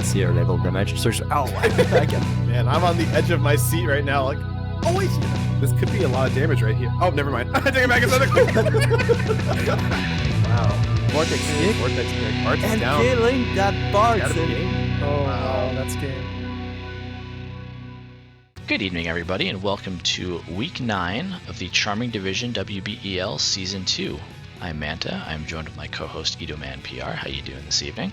see her level damage. So oh, I get it. Man, I'm on the edge of my seat right now. Like, oh wait, this could be a lot of damage right here. Oh, never mind. I take it back. It's another quick. Wow. Vortex kick. Vortex kick. Bart's And down. killing that Bart. Gotta be game. Oh, Wow. wow, that's game. Good evening, everybody, and welcome to Week 9 of the Charming Division WBEL Season 2. I'm Manta. I'm joined with my co-host Itomanpr. How you doing this evening?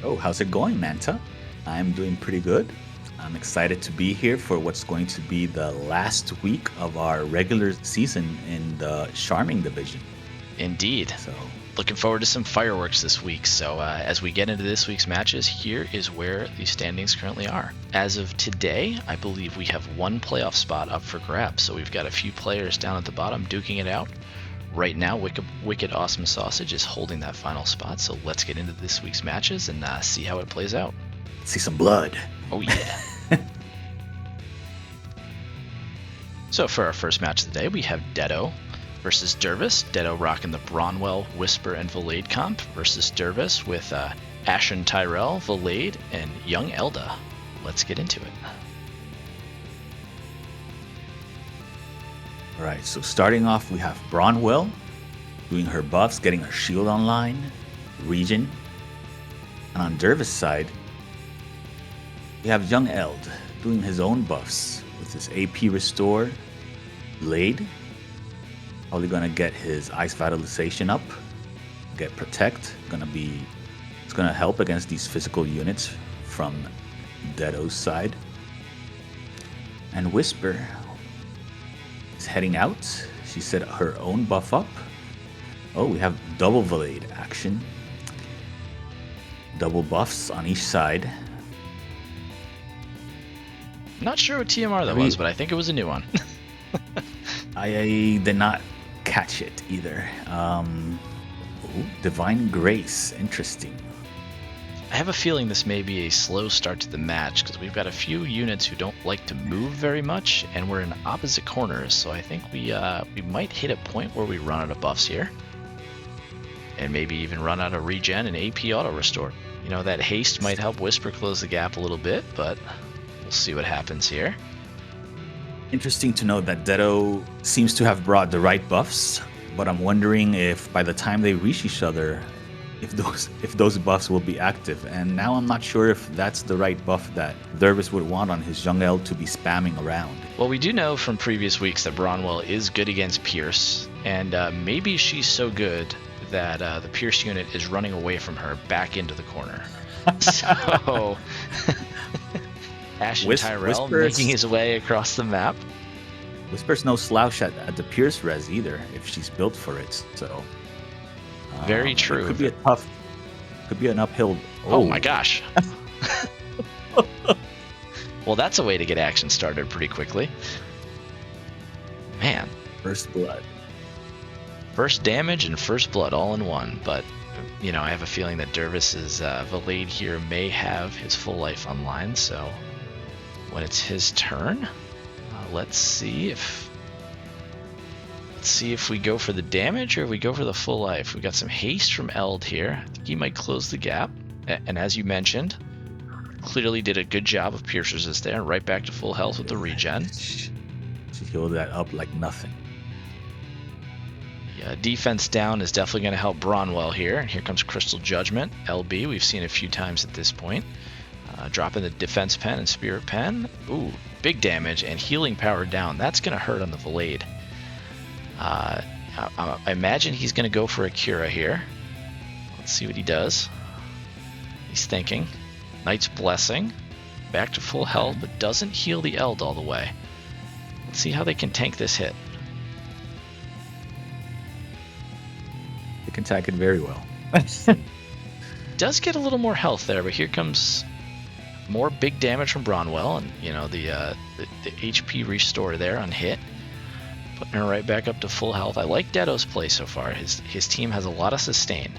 Oh, how's it going, Manta? I'm doing pretty good. I'm excited to be here for what's going to be the last week of our regular season in the Charming Division. Indeed. So, Looking forward to some fireworks this week. So as we get into this week's matches, here is where the standings currently are. As of today, I believe we have one playoff spot up for grabs. So we've got a few players down at the bottom duking it out. Right now, WickedAwesomeSausage is holding that final spot. So let's get into this week's matches and see how it plays out. see some blood. Oh yeah. So for our first match of the day, we have Detto versus Dervis. Detto rocking the Bronwell, Whisper, and Valade comp versus Dervis with Ashen Tyrell, Valade, and Young Elda. Let's get into it. All right, so starting off, we have Bronwell doing her buffs, getting her shield online, region. And on Dervis' side, we have Young Eld doing his own buffs with his AP Restore, Blade. Probably gonna get his Ice Vitalization up, get Protect. It's gonna help against these physical units from Detto's side. And Whisper is heading out. She set her own buff up. Oh, we have double Valade action. Double buffs on each side. Not sure what TMR that was, but I think it was a new one. I did not catch it either. Divine Grace, interesting. I have a feeling this may be a slow start to the match because we've got a few units who don't like to move very much, and we're in opposite corners. So I think we might hit a point where we run out of buffs here, and maybe even run out of regen and AP auto restore. You know, that haste might help Whisper close the gap a little bit, but we'll see what happens here. Interesting to note that Detto seems to have brought the right buffs, but I'm wondering if by the time they reach each other, if those buffs will be active. And now I'm not sure if that's the right buff that Dervis would want on his Young Eld to be spamming around. Well, we do know from previous weeks that Bronwell is good against Pierce, and maybe she's so good that the Pierce unit is running away from her back into the corner. So Ashen Tyrell making his way across the map. Whisper's no slouch at the Pierce res either, if she's built for it. So very true. It could be an uphill. Oh my gosh. Well, that's a way to get action started pretty quickly. Man. First blood. First damage and first blood all in one, but you know, I have a feeling that Dervis's Valade here may have his full life online, so when it's his turn, let's see if we go for the damage or if we go for the full life. We got some haste from Eld here. I think he might close the gap, and as you mentioned, clearly did a good job of Pierce Resist there, right back to full health with the regen. She healed that up like nothing. Yeah, defense down is definitely going to help Bronwell here. And here comes Crystal Judgment, LB. We've seen a few times at this point. Dropping the Defense Pen and Spirit Pen. Ooh, big damage and healing power down. That's going to hurt on the Valade. I imagine he's going to go for a Cura here. Let's see what he does. He's thinking. Knight's Blessing. Back to full health, but doesn't heal the Eld all the way. Let's see how they can tank this hit. They can tank it very well. Does get a little more health there, but here comes more big damage from Bronwell, and you know the HP restore there on hit, putting her right back up to full health. I like Detto's play so far. His team has a lot of sustain,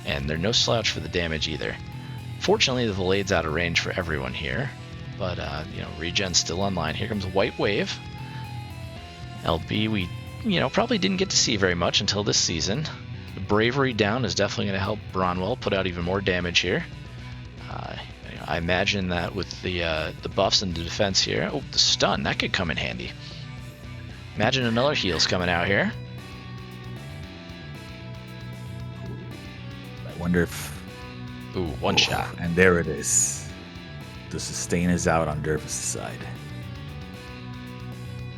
and they're no slouch for the damage either. Fortunately, the Valade's out of range for everyone here, but you know, regen's still online. Here comes White Wave. LB, we probably didn't get to see very much until this season. The Bravery down is definitely going to help Bronwell put out even more damage here. I imagine that with the buffs and the defense here, oh, the stun, that could come in handy. Imagine another heal's coming out here. I wonder if... Ooh, one shot. And there it is. The sustain is out on Dervis' side.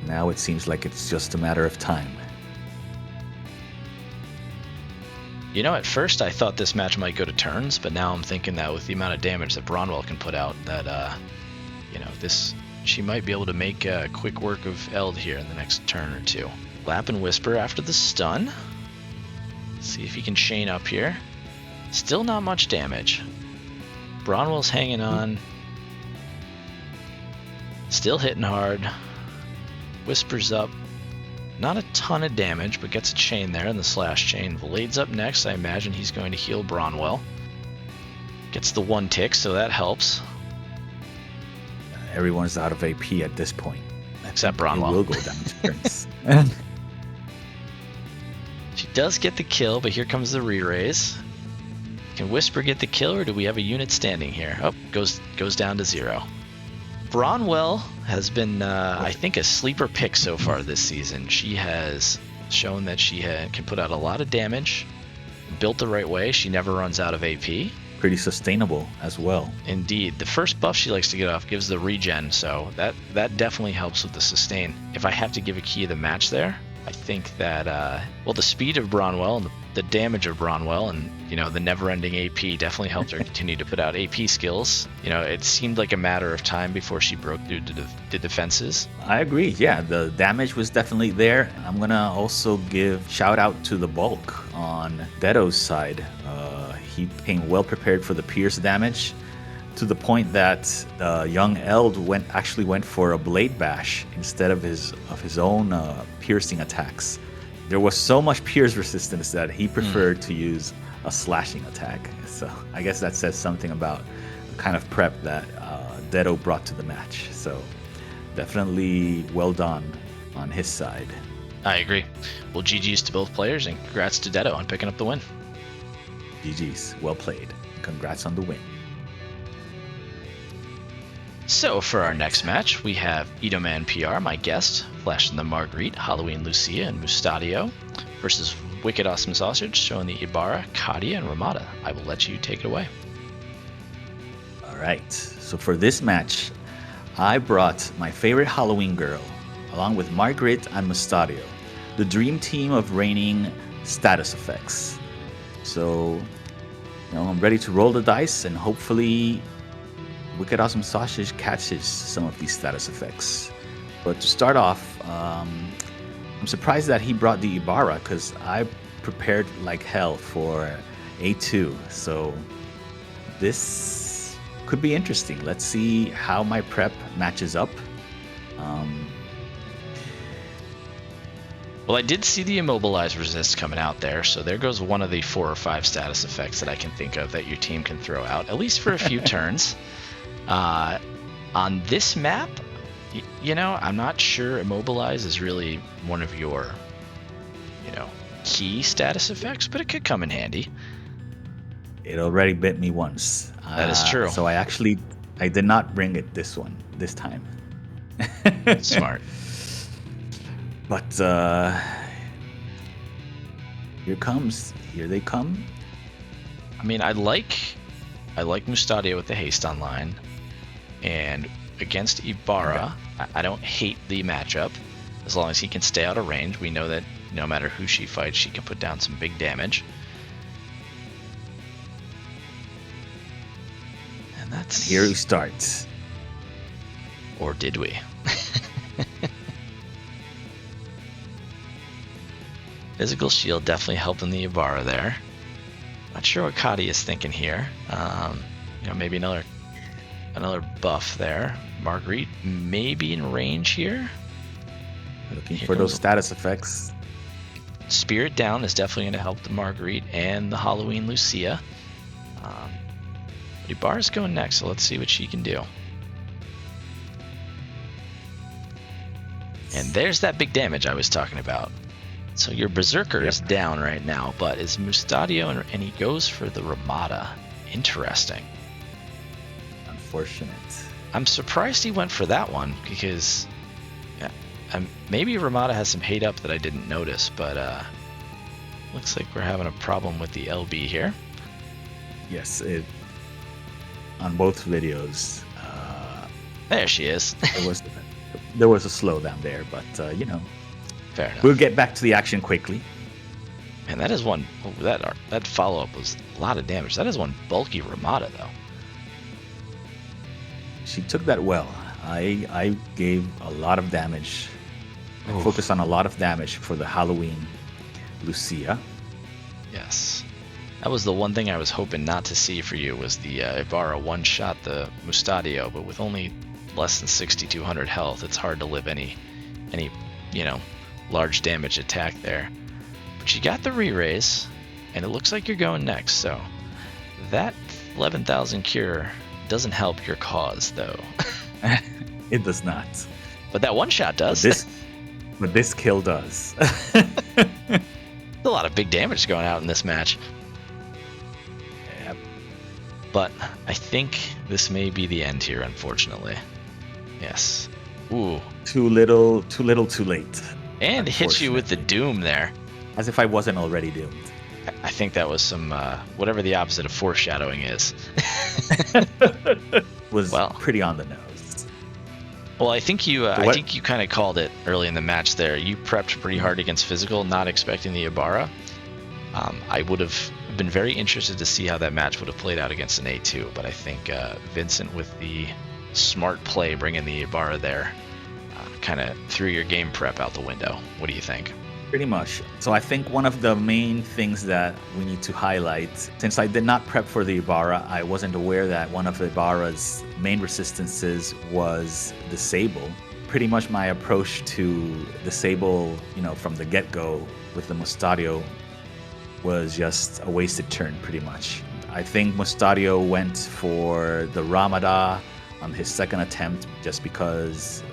Now it seems like it's just a matter of time. You know, at first I thought this match might go to turns, but now I'm thinking that with the amount of damage that Bronwell can put out, that, you know, she might be able to make quick work of Eld here in the next turn or two. Lap and Whisper after the stun. See if he can chain up here. Still not much damage. Bronwell's hanging on. Still hitting hard. Whisper's up. Not a ton of damage, but gets a chain there in the slash chain. Blade's up next. I imagine he's going to heal Bronwell. Gets the one tick, so that helps. Everyone's out of AP at this point. Except Bronwell. It will go down to Prince. She does get the kill, but here comes the re-raise. Can Whisper get the kill, or do we have a unit standing here? Oh, goes down to 0. Bronwell has been, I think, a sleeper pick so far this season. She has shown that she can put out a lot of damage. Built the right way, she never runs out of AP. Pretty sustainable as well. Indeed. The first buff she likes to get off gives the regen, so that definitely helps with the sustain. If I have to give a key of the match there, I think that, well, the speed of Bronwell and the damage of Bronwell and, you know, the never-ending AP definitely helped her continue to put out AP skills. You know, it seemed like a matter of time before she broke through the defenses. I agree. Yeah, the damage was definitely there. I'm going to also give shout out to the bulk on Detto's side. He came well prepared for the pierce damage to the point that young Eld actually went for a blade bash instead of his own piercing attacks. There was so much pierce resistance that he preferred to use a slashing attack. So I guess that says something about the kind of prep that Detto brought to the match. So definitely well done on his side. I agree. Well, GG's to both players, and congrats to Detto on picking up the win. GG's. Well played. Congrats on the win. So for our next match, we have Itomanpr, my guest, flashing the Marguerite, Halloween Lucia, and Mustadio, versus WickedAwesomeSausage, showing the Ibarra, Kadia, and Ramada. I will let you take it away. All right. So for this match, I brought my favorite Halloween girl, along with Margaret and Mustadio, the dream team of reigning status effects. So, you know, I'm ready to roll the dice, and hopefully WickedAwesomeSausage catches some of these status effects. But to start off, I'm surprised that he brought the Ibarra, because I prepared like hell for A2. So this could be interesting. Let's see how my prep matches up. Well, I did see the Immobilize Resist coming out there, so there goes one of the 4 or 5 status effects that I can think of that your team can throw out, at least for a few turns. On this map, you know, I'm not sure Immobilize is really one of your, you know, key status effects, but it could come in handy. It already bit me once. That is true. So I did not bring it this time. Smart. But here they come. I mean, I like Mustadio with the haste online, and against Ibarra, okay. I don't hate the matchup as long as he can stay out of range. We know that no matter who she fights, she can put down some big damage. And that's here we start. Or did we? Physical shield definitely helping the Ibarra there. Not sure what Kadia is thinking here. You know, maybe another buff there. Marguerite maybe in range here. Looking for those status effects. Spirit down is definitely going to help the Marguerite and the Halloween Lucia. But Ibarra's going next, so let's see what she can do. And there's that big damage I was talking about. So your Berserker is down right now, but is Mustadio, and he goes for the Ramada. Interesting. unfortunate. I'm surprised he went for that one because maybe Ramada has some hate up that I didn't notice, but looks like we're having a problem with the LB here. Yes, on both videos. There she is. there was a slowdown there, but Fair enough. we'll get back to the action quickly. Man, that is one. Oh, that follow-up was a lot of damage. That is one bulky Ramada, though. She took that well. I gave a lot of damage. I Oof. focused on a lot of damage for the Halloween Lucia. Yes. That was the one thing I was hoping not to see for you was the Ibarra one-shot the Mustadio, but with only less than 6,200 health, it's hard to live any large damage attack there. But you got the re-raise, and it looks like you're going next, so that 11,000 cure doesn't help your cause, though. It does not. But that one-shot does. But this kill does. A lot of big damage going out in this match. Yep. But I think this may be the end here, unfortunately. Yes. Ooh. Too little, too late. And hits you with the doom there. As if I wasn't already doomed. I think that was some, whatever the opposite of foreshadowing is. Was Well. pretty on the nose. Well, I think you kind of called it early in the match there. You prepped pretty hard against physical, not expecting the Ibarra. I would have been very interested to see how that match would have played out against an A2, but I think Vincent, with the smart play bringing the Ibarra there, kind of threw your game prep out the window. What do you think? Pretty much. So I think one of the main things that we need to highlight, since I did not prep for the Ibarra, I wasn't aware that one of Ibarra's main resistances was Disable. Pretty much my approach to Disable, from the get-go with the Mustadio was just a wasted turn, pretty much. I think Mustadio went for the Ramada on his second attempt just because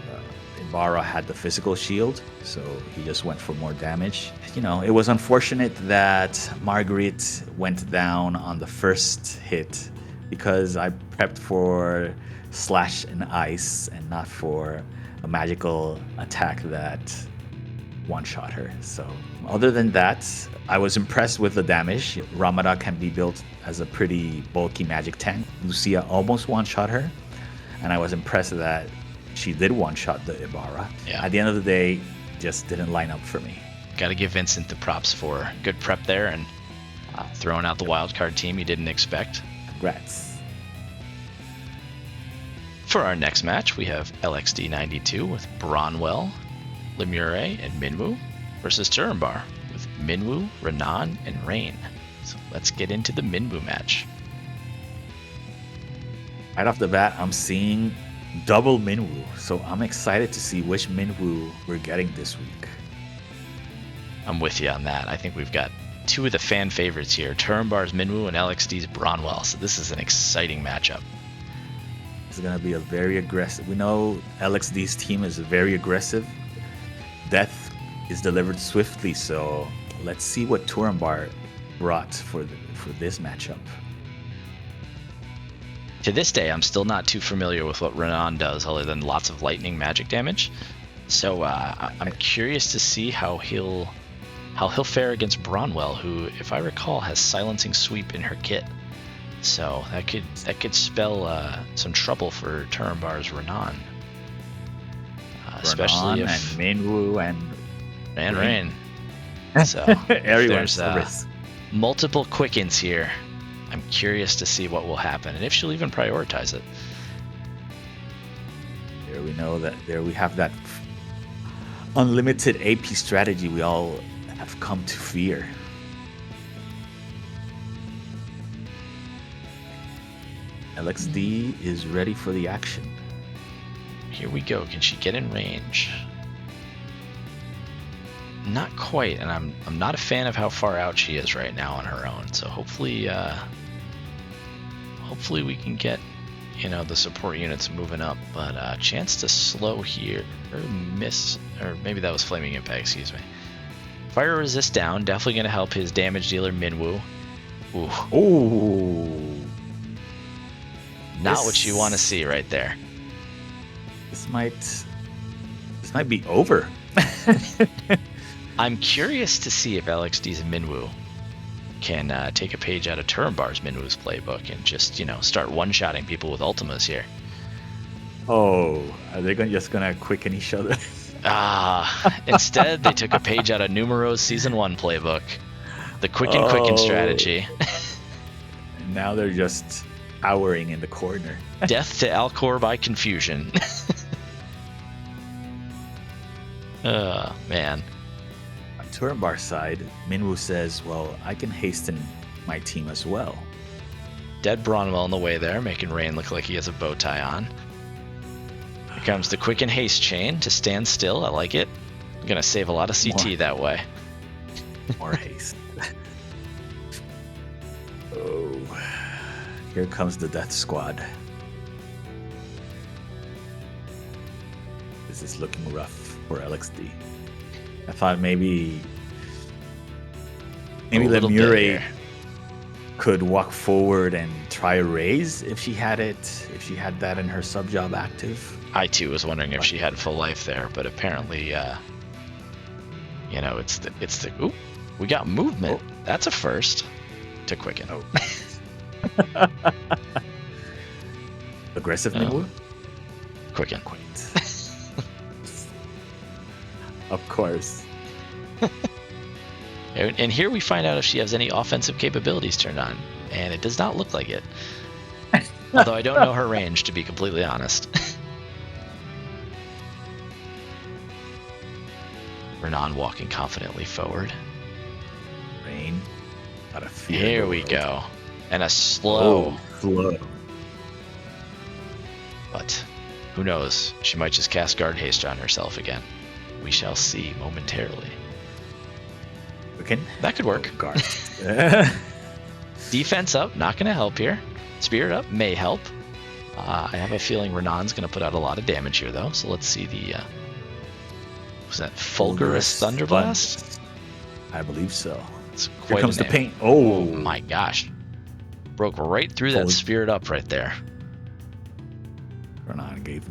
Ibarra had the physical shield, so he just went for more damage. It was unfortunate that Marguerite went down on the first hit because I prepped for Slash and Ice and not for a magical attack that one-shot her. So other than that, I was impressed with the damage. Ramada can be built as a pretty bulky magic tank. Lucia almost one-shot her, and I was impressed that she did one-shot the Ibarra. Yeah. At the end of the day, just didn't line up for me. Got to give Vincent the props for good prep there and throwing out the wildcard team you didn't expect. Congrats. For our next match, we have LXD92 with Bronwell, Lemure, and Minwoo versus Turambar with Minwoo, Renan, and Rain. So let's get into the Minwoo match. Right off the bat, I'm seeing double Minwoo, so I'm excited to see which Minwoo we're getting this week. I'm with you on that. I think we've got two of the fan favorites here, Turambar's Minwoo and LXD's Bronwell. So this is an exciting matchup. It's going to be a very aggressive. We know LXD's team is very aggressive. Death is delivered swiftly, so let's see what Turambar brought for this matchup. To this day, I'm still not too familiar with what Renan does other than lots of lightning magic damage. So I'm curious to see how he'll fare against Bronwell, who, if I recall, has Silencing Sweep in her kit. So that could spell some trouble for Turambar's Renan. Especially Renan if and Minwoo and Rain. So everyone's there's a risk. multiple quickens here. I'm curious to see what will happen and if she'll even prioritize it. There we know that there we have that unlimited AP strategy we all have come to fear. LXD is ready for the action. Here we go. Can she get in range? Not quite, and I'm not a fan of how far out she is right now on her own. So hopefully we can get the support units moving up. But chance to slow here or miss, or maybe that was Flaming Impact. Excuse me. Fire resist down, definitely going to help his damage dealer Minwoo. Ooh. Ooh. Not what you want to see right there. This might be over. I'm curious to see if LXD's Minwoo can take a page out of Turambar's Minwoo's playbook and just, start one-shotting people with ultimas here. Oh, are they just gonna quicken each other? Instead, they took a page out of Numero's Season 1 playbook. The quicken strategy. And now they're just cowering in the corner. Death to Alcor by confusion. Oh, man. On Turambar's side, Minwoo says, well, I can hasten my team as well. Dead Bronwell in the way there, making Rain look like he has a bow tie on. Here comes the quick and haste chain to stand still. I like it. I'm going to save a lot of CT that way. More haste. Oh, here comes the death squad. This is looking rough for LXD. I thought maybe Lemure could walk forward and try a raise if she had that in her sub job active. I too was wondering if she had full life there, but apparently, it's the ooh, we got movement. Oh. That's a first to quicken. Oh. Aggressive Minwoo? Quicken. Of course. And here we find out if she has any offensive capabilities turned on, and it does not look like it. Although I don't know her range, to be completely honest. Renan walking confidently forward. Rain. Got a fear. Here we go. And a slow. Slow. But who knows? She might just cast Guard Haste on herself again. We shall see momentarily. Okay. That could work. Guard. Defense up, not going to help here. Spirit up may help. I have a feeling Renan's going to put out a lot of damage here, though. So let's see the... was that Fulgurous Thunderblast? I believe so. It's quite Here comes the name. paint. Oh my gosh. Broke right through that Spirit up right there. Renan gave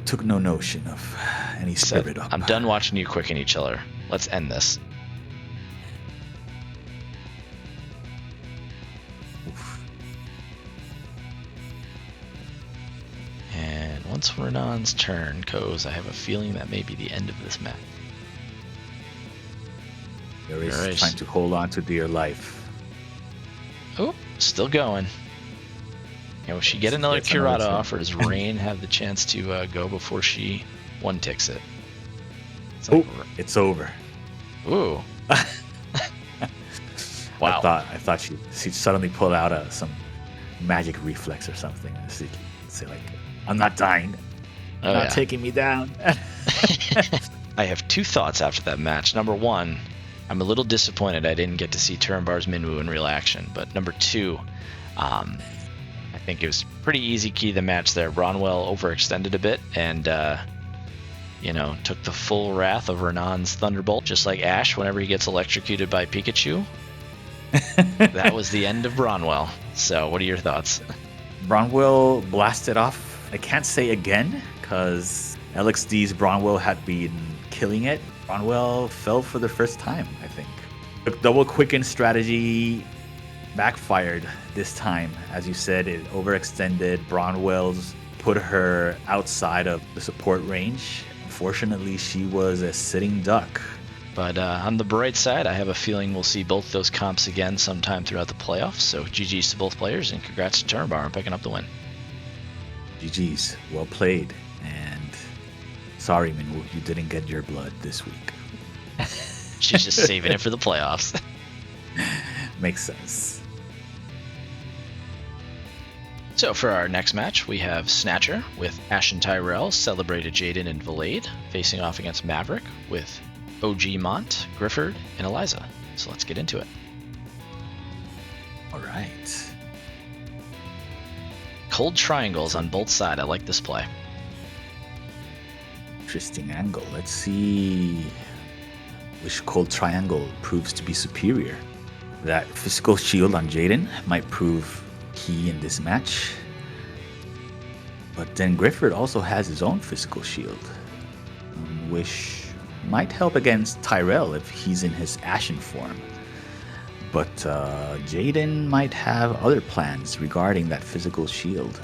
took no notion of any Spirit up. I'm done watching you quicken each other. Let's end this. Oof. And once Renan's turn goes, I have a feeling that may be the end of this match. Dervis trying to hold on to dear life. Oh, still going. Will she get another Curata off, or does Rain have the chance to go before she one-ticks it? It's over. Ooh. Wow. I thought she suddenly pulled out some magic reflex or something. Say like, I'm not dying. You're not taking me down. I have two thoughts after that match. Number one, I'm a little disappointed I didn't get to see Turambar's Minwoo in real action. But number two, I think it was pretty easy key the match there. Bronwell overextended a bit and, took the full wrath of Renan's Thunderbolt, just like Ash whenever he gets electrocuted by Pikachu. That was the end of Bronwell. So what are your thoughts? Bronwell blasted off. I can't say again because LXD's Bronwell had been killing it. Bronwell fell for the first time, I think. The double quicken strategy backfired this time. As you said, it overextended. Bronwell's put her outside of the support range. Unfortunately, she was a sitting duck. But on the bright side, I have a feeling we'll see both those comps again sometime throughout the playoffs. So GG's to both players, and congrats to Turambar on picking up the win. GG's. Well played. And sorry, Minwoo, you didn't get your blood this week. She's just saving it for the playoffs. Makes sense. So for our next match, we have Snatcher with Ashen Tyrell, Celebrated Jaden, and Valade facing off against Maverick with OG Mont, Grifford, and Eliza. So let's get into it. All right. Cold triangles on both sides. I like this play. Interesting angle. Let's see which cold triangle proves to be superior. That physical shield on Jaden might prove key in this match. But then Grifford also has his own physical shield, which might help against Tyrell if he's in his Ashen form. But Jaden might have other plans regarding that physical shield.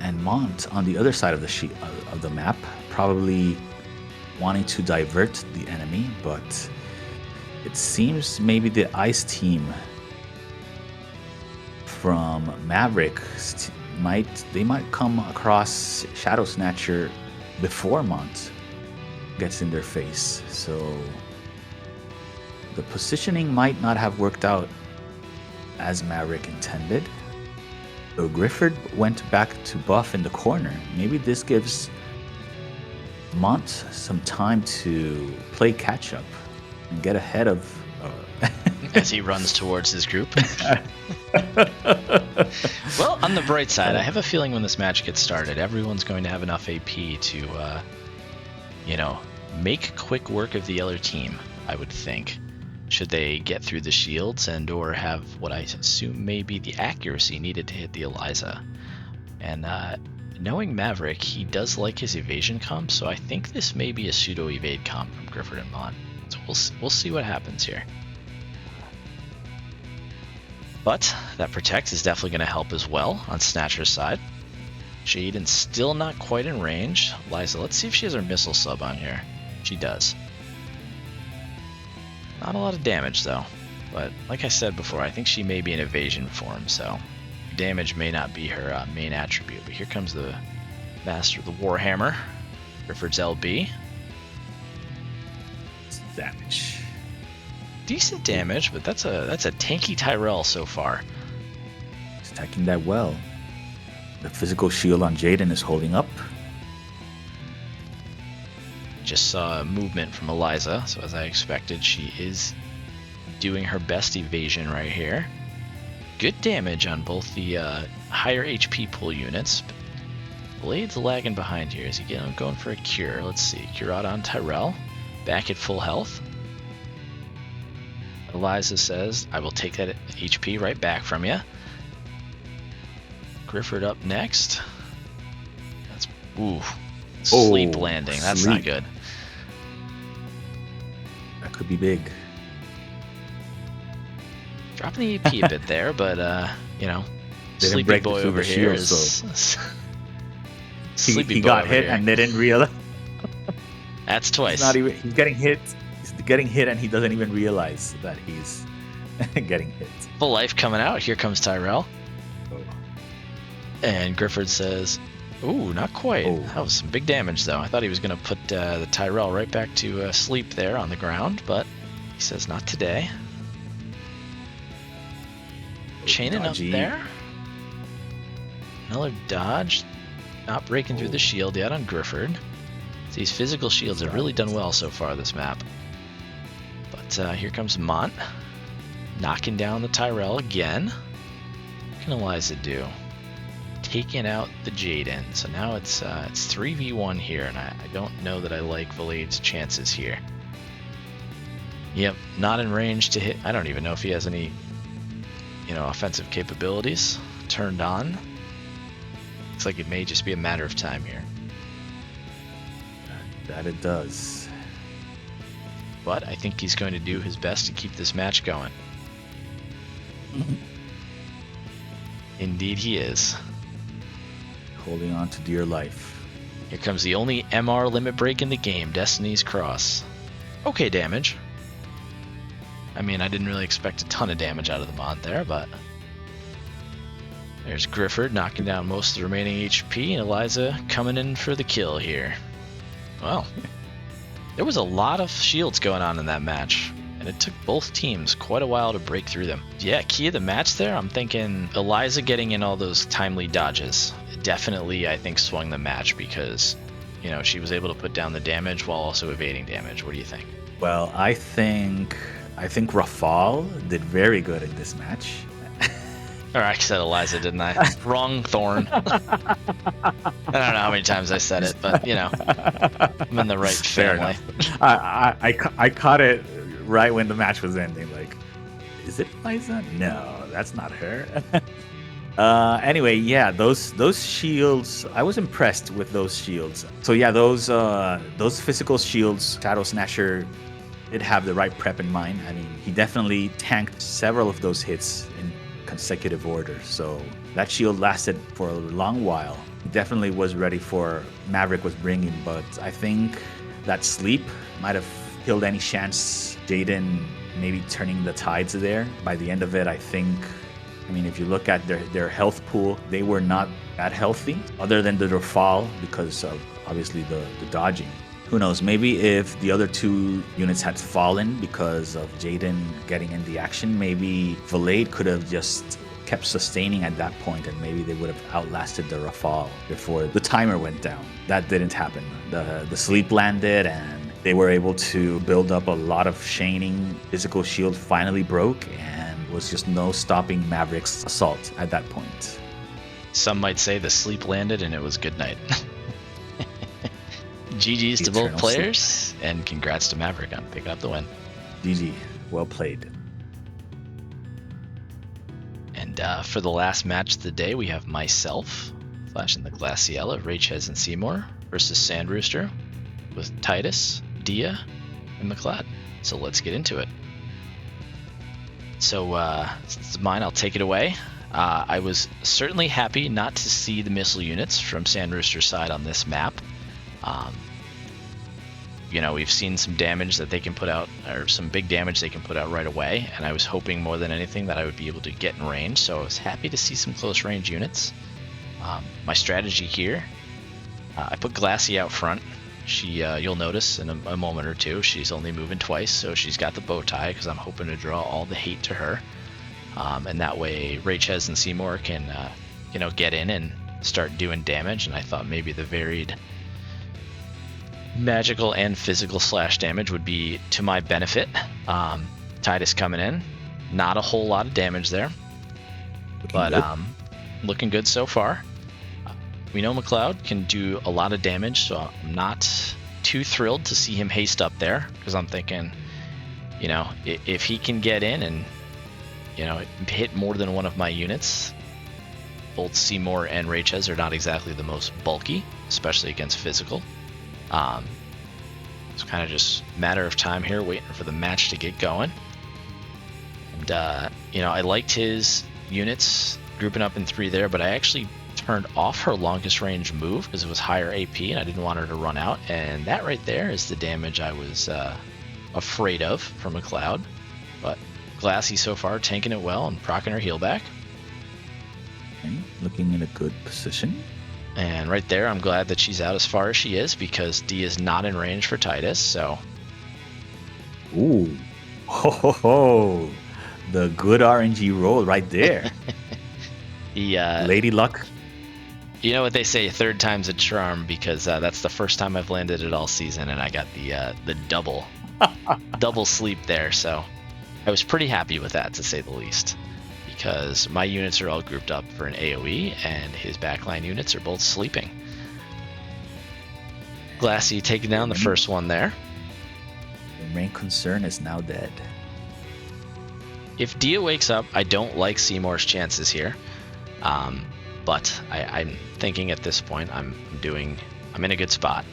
And Mont on the other side of the map, probably wanting to divert the enemy, but it seems maybe the Ice team from Maverick might come across ShadowSnatcher before Mont gets in their face. So the positioning might not have worked out as Maverick intended. So Grifford went back to buff in the corner. Maybe this gives Mont some time to play catch up and get ahead of as he runs towards his group. Well, on the bright side, I have a feeling when this match gets started, everyone's going to have enough AP to, make quick work of the other team, I would think. Should they get through the shields and or have what I assume may be the accuracy needed to hit the Eliza. And knowing Maverick, he does like his evasion comp, so I think this may be a pseudo-evade comp from Grifford and Mont. So we'll see what happens here. But that protect is definitely going to help as well on Snatcher's side. Jaden's still not quite in range. Liza, let's see if she has her missile sub on here. She does. Not a lot of damage though, but like I said before, I think she may be in evasion form, so damage may not be her main attribute. But here comes the Master of the Warhammer, Grifford's LB. Damage. Decent damage, but that's a tanky Tyrell so far. He's attacking that well. The physical shield on Jaden is holding up. Just saw a movement from Eliza, so as I expected, she is doing her best evasion right here. Good damage on both the higher HP pull units. Blade's lagging behind here. Is he going for a cure? Let's see. Cure out on Tyrell. Back at full health. Eliza says, I will take that HP right back from you. Grifford up next. That's sleep landing. That's sleep. Not good. That could be big. Dropping the AP a bit there, but Didn't Sleepy break Boy through over the here shield, is He Boy got over hit here. and they didn't realize. That's twice. He's getting hit. He's getting hit and he doesn't even realize that he's getting hit. Full life coming out. Here comes Tyrell. Oh. And Grifford says, ooh, not quite. Oh. That was some big damage, though. I thought he was going to put the Tyrell right back to sleep there on the ground, but he says not today. Chaining Dodgy. up there. Another dodge. Not breaking through the shield yet on Grifford. These physical shields have really done well so far this map. But here comes Mont. Knocking down the Tyrell again. What can Eliza do? Taking out the Jaden. So now it's 3v1 here, and I don't know that I like Valade's chances here. Yep, not in range to hit. I don't even know if he has any, offensive capabilities turned on. Looks like it may just be a matter of time here. That it does. But I think he's going to do his best to keep this match going. Indeed he is. Holding on to dear life. Here comes the only MR limit break in the game, Destiny's Cross. Okay damage. I mean, I didn't really expect a ton of damage out of the Mont there, but... There's Grifford knocking down most of the remaining HP, and Eliza coming in for the kill here. Well, there was a lot of shields going on in that match, and it took both teams quite a while to break through them. Yeah, key of the match there, I'm thinking Eliza getting in all those timely dodges. Definitely, I think, swung the match because, she was able to put down the damage while also evading damage. What do you think? Well, I think Rafal did very good in this match. Or I said Eliza, didn't I? Wrong Thorn. I don't know how many times I said it, but I'm in the right Fair family. enough. I caught it right when the match was ending. Like, is it Liza? No, that's not her. Anyway, yeah, those shields, I was impressed with those shields. So yeah, those physical shields, ShadowSnatcher did have the right prep in mind. I mean, he definitely tanked several of those hits in consecutive order. So that shield lasted for a long while. He definitely was ready for Maverick was bringing, but I think that sleep might have killed any chance Jaden maybe turning the tides there. By the end of it, I think, I mean, if you look at their health pool, they were not that healthy, other than the fall because of obviously the dodging. Who knows, maybe if the other two units had fallen because of Jaden getting in the action, maybe Valade could have just kept sustaining at that point and maybe they would have outlasted the Rafale before the timer went down. That didn't happen. The sleep landed and they were able to build up a lot of chaining. Physical shield finally broke and was just no stopping Maverick's assault at that point. Some might say the sleep landed and it was good night. GG's to both players, and congrats to Maverick on picking up the win. GG, well played. And for the last match of the day, we have myself, flashing the Glaciella, Rachez, and Seymour, versus Sandrooster, with Titus, Dia, and McLeod. So let's get into it. So since it's mine, I'll take it away. I was certainly happy not to see the missile units from Sandrooster's side on this map. You know, we've seen some damage that they can put out, or some big damage they can put out right away, and I was hoping more than anything that I would be able to get in range, so I was happy to see some close range units. My strategy here, I put Glassy out front. She, you'll notice in a moment or two, she's only moving twice, so she's got the bow tie, because I'm hoping to draw all the hate to her. And that way Rachez and Seymour can, you know, get in and start doing damage, and I thought maybe the varied magical and physical slash damage would be to my benefit. Titus coming in, not a whole lot of damage there, looking good so far. We know McLeod can do a lot of damage, so I'm not too thrilled to see him haste up there, because I'm thinking, you know, if he can get in and, you know, hit more than one of my units. Both Seymour and Rachez are not exactly the most bulky, especially against physical. It's kind of just a matter of time here, waiting for the match to get going. And, you know, I liked his units grouping up in 3 there, but I actually turned off her longest range move because it was higher AP and I didn't want her to run out. And that right there is the damage I was afraid of from McLeod. But Glassy so far tanking it well and proccing her heal back. Okay, looking in a good position. And right there, I'm glad that she's out as far as she is because D is not in range for Titus, so... Ooh. Ho, ho, ho. The good RNG roll right there. Lady Luck. You know what they say, third time's a charm, because that's the first time I've landed it all season, and I got the double sleep there, so I was pretty happy with that, to say the least. Because my units are all grouped up for an AoE, and his backline units are both sleeping. Glassy taking down the first one there. The main concern is now dead. If Dia wakes up, I don't like Seymour's chances here. But I'm thinking at this point I'm in a good spot.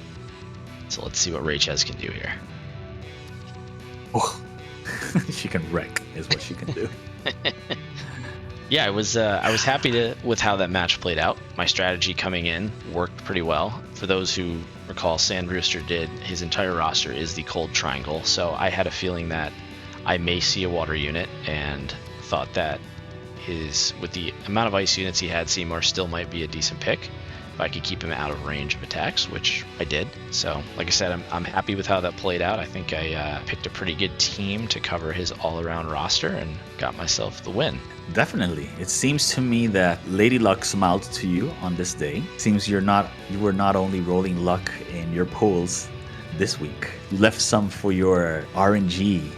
So let's see what Rachez can do here. Oh, she can wreck is what she can do. Yeah, I was happy with how that match played out. My strategy coming in worked pretty well. For those who recall, Sandrooster did his entire roster is the cold triangle, so I had a feeling that I may see a water unit, and thought that with the amount of ice units he had, Seymour still might be a decent pick if I could keep him out of range of attacks, which I did. So, like I said, I'm happy with how that played out. I think I picked a pretty good team to cover his all-around roster and got myself the win. Definitely. It seems to me that Lady Luck smiled to you on this day. Seems you were not only rolling luck in your pools this week, you left some for your RNG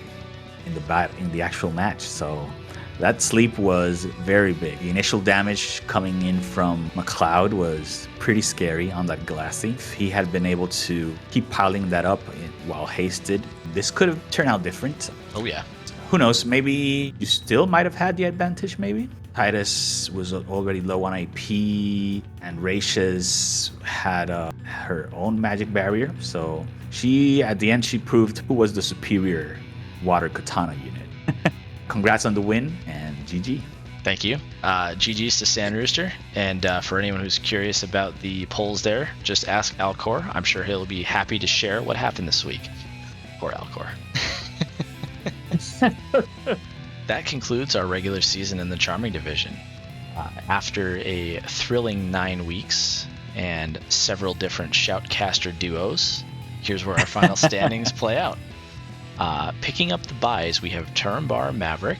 in the actual match. So that sleep was very big. The initial damage coming in from McLeod was pretty scary on that Glassy. If he had been able to keep piling that up while hasted, this could have turned out different. Oh, yeah. Who knows? Maybe you still might have had the advantage, maybe? Titus was already low on AP, and Raisha's had her own magic barrier. So at the end, she proved who was the superior water katana unit. Congrats on the win, and GG. Thank you. GG's to Sandrooster. And for anyone who's curious about the polls there, just ask Alcor. I'm sure he'll be happy to share what happened this week. Poor Alcor. That concludes our regular season in the Charming Division. After a thrilling 9 weeks and several different Shoutcaster duos, here's where our final standings play out. Picking up the buys, we have Turambar Maverick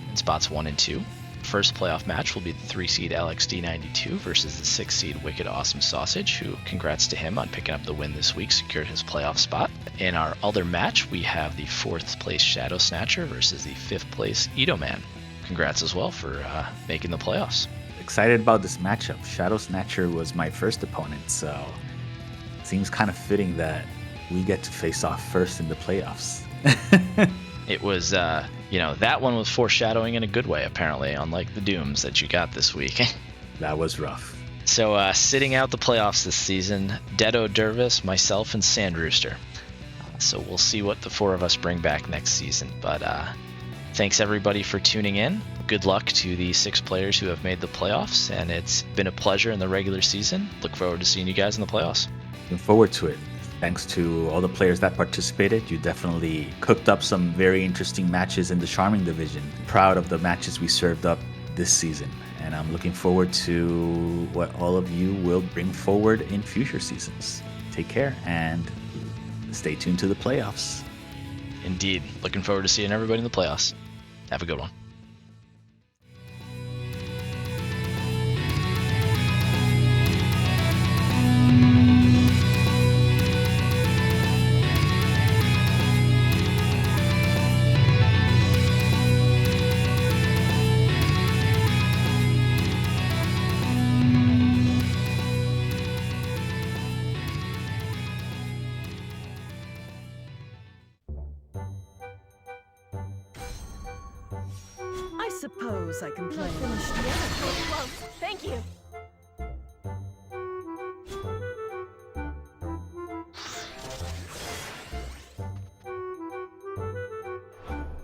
in spots 1 and 2. First playoff match will be the 3-seed LXD92 versus the 6-seed WickedAwesomeSausage, who, congrats to him on picking up the win this week, secured his playoff spot. In our other match, we have the 4th place ShadowSnatcher versus the 5th place Itoman. Congrats as well for making the playoffs. Excited about this matchup. ShadowSnatcher was my first opponent, so it seems kind of fitting that we get to face off first in the playoffs. It was, that one was foreshadowing in a good way, apparently, unlike the Dooms that you got this week. That was rough. So, sitting out the playoffs this season, Detto, Dervis, myself, and Sandrooster. So we'll see what the 4 of us bring back next season. But thanks, everybody, for tuning in. Good luck to the 6 players who have made the playoffs, and it's been a pleasure in the regular season. Look forward to seeing you guys in the playoffs. Looking forward to it. Thanks to all the players that participated. You definitely cooked up some very interesting matches in the Charming Division. Proud of the matches we served up this season. And I'm looking forward to what all of you will bring forward in future seasons. Take care and stay tuned to the playoffs. Indeed. Looking forward to seeing everybody in the playoffs. Have a good one. I suppose I can play. Close. Thank you.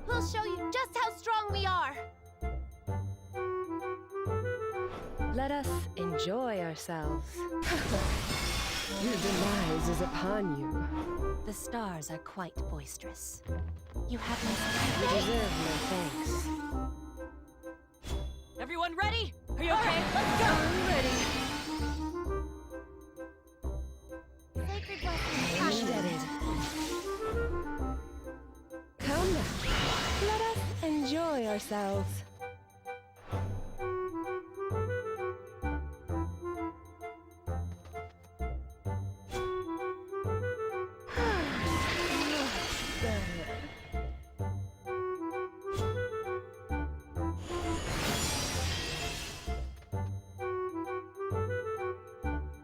We'll show you just how strong we are. Let us enjoy ourselves. Your demise is upon you. The stars are quite boisterous. You have You my deserve my thanks. Everyone ready? Are you okay? Let's go. I'm ready. Sacred blessing. I am indebted. Come now. Let us enjoy ourselves.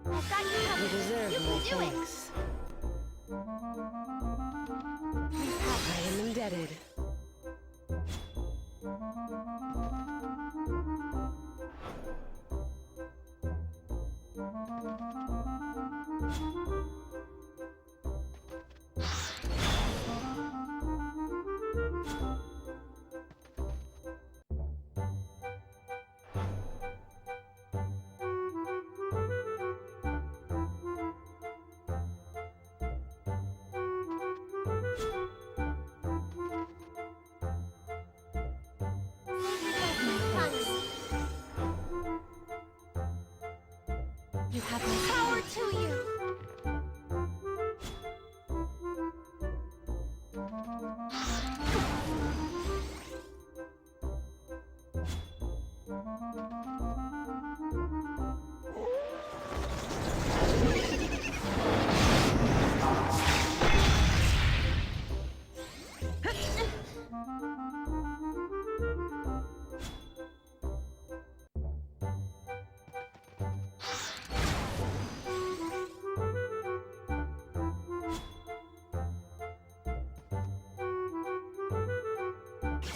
I've got you You covered. deserve You my can do it. thanks. I am indebted. You have my power to you.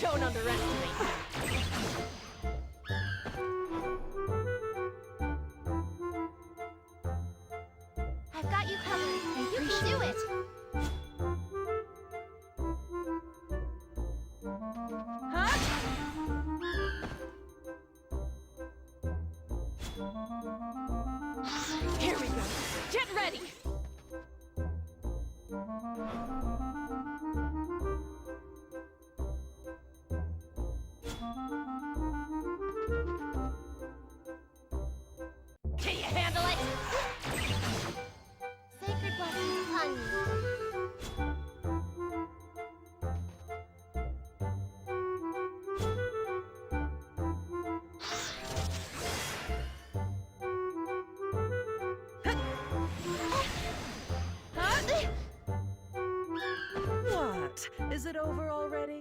Don't underestimate me. I've got you covered. You can do it. Huh? Here we go. Get ready. Can you handle it? Sacred blessings upon you. What? Is it over already?